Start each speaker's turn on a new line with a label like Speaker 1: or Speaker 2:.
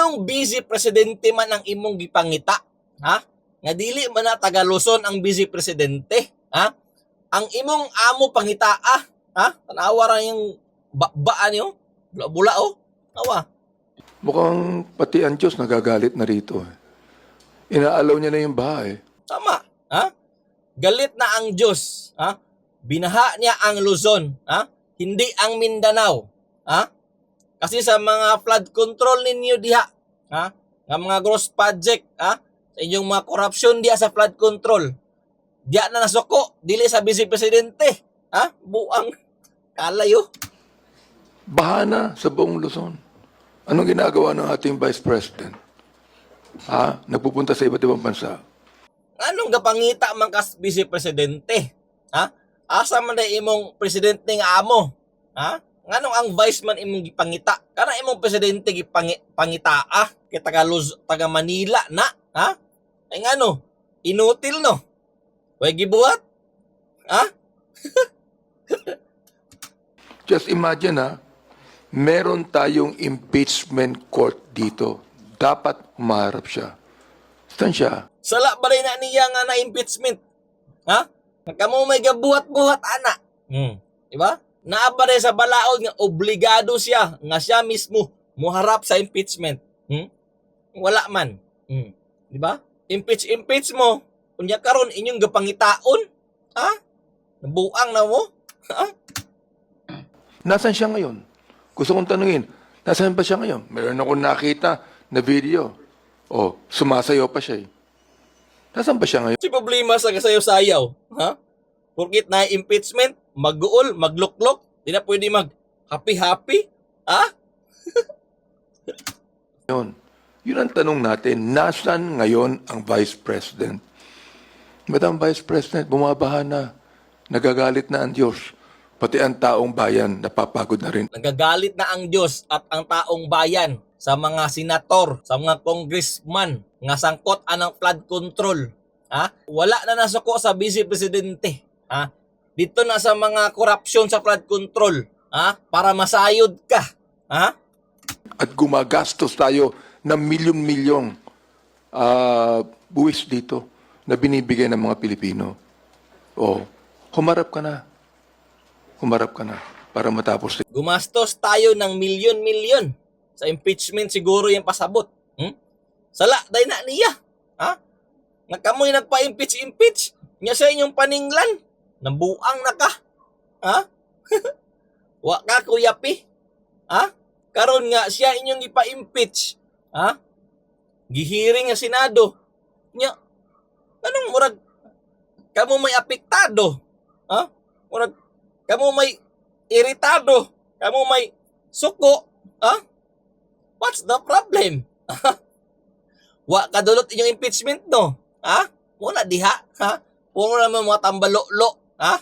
Speaker 1: Nganong busy presidente man ang imong gipangita? Ha? Nga dili man na taga Luzon ang busy presidente? Ha? Ang imong amo pangitaa? Ha? Tanawa ra yung baan niyo? Bula oh. Awa.
Speaker 2: Mukhang pati ang Diyos nagagalit na rito. Inaalaw niya na yung bahay.
Speaker 1: Tama. Ha? Galit na ang Diyos. Ha? Binaha niya ang Luzon. Ha? Hindi ang Mindanao. Ha? Kasi sa mga flood control ninyo diha, ha? Nga mga gross project, ha? Sa inyong mga corruption diha sa flood control. Diya na nasuko, dili sa vice presidente. Ha? Buang kalayo.
Speaker 2: Baha na sa buong Luzon. Anong ginagawa ng ating Vice President? Nagpupunta sa iba't ibang bansa.
Speaker 1: Anong gapangita man kas vice presidente? Ha? Asa man day imong presidente nga amo? Ha? Nganong ang vice man imong gipangita? Kana imong presidente gipangitaa kay taga Manila na, ha? Ay ngano? Inutil no. Way gibuhat? Ha?
Speaker 2: Just imagine meron tayong impeachment court dito. Dapat humarap siya. Saan siya?
Speaker 1: Sala ba rin na niya nga na impeachment? Ha? Kamo may gabuhat-buhat ana. Diba? Naaba rin sa balaod nga obligado siya nga siya mismo muharap sa impeachment. Wala man. Diba? Impeach mo. Kunya karon inyong gapangitaon. Ha? Nabuang na mo. Ha?
Speaker 2: Nasaan siya ngayon? Gusto kong tanungin, nasaan ba siya ngayon? Meron akong nakita na video. Sumasayaw pa siya. Nasaan ba siya ngayon?
Speaker 1: Si problema sa kasayaw-sayaw. Ha? Porkit na impeachment, mag-uol, magluklok, di na pwede mag-happy-happy. Ha?
Speaker 2: Yun ang tanong natin, nasaan ngayon ang Vice President? Madam Vice President, bumabaha na. Nagagalit na ang Diyos. Pati ang taong bayan, napapagod na rin.
Speaker 1: Nagagalit na ang Diyos at ang taong bayan sa mga senator, sa mga congressman nga sangkot anang flood control. Ha? Wala na nasuko sa vice presidente. Ha? Dito na sa mga corruption sa flood control. Ha? Para masayod ka. Ha?
Speaker 2: At gumagastos tayo ng milyon-milyong buwis dito na binibigay ng mga Pilipino. Humarap ka na. Humarap ka na para matapos.
Speaker 1: Gumastos tayo ng milyon-milyon sa impeachment siguro yung pasabot. Sala, day na niya. Ha? Nakamoy nagpa-impeach. Nya sa inyong paninglan. Nambuang na ka. Ha? Wa ka Kuya Pi. Ha? Karon nga siya inyong ipa-impeach. Ha? Gihiring nga Senado. Nya, anong murag kamo may apektado? Ha? Murag kamo may iritado. Kamo may suko. Ha? What's the problem? Wa kadulot inyong impeachment no? Ha? Muna diha. Ha? Puro naman mga tambalo-lo. Ha?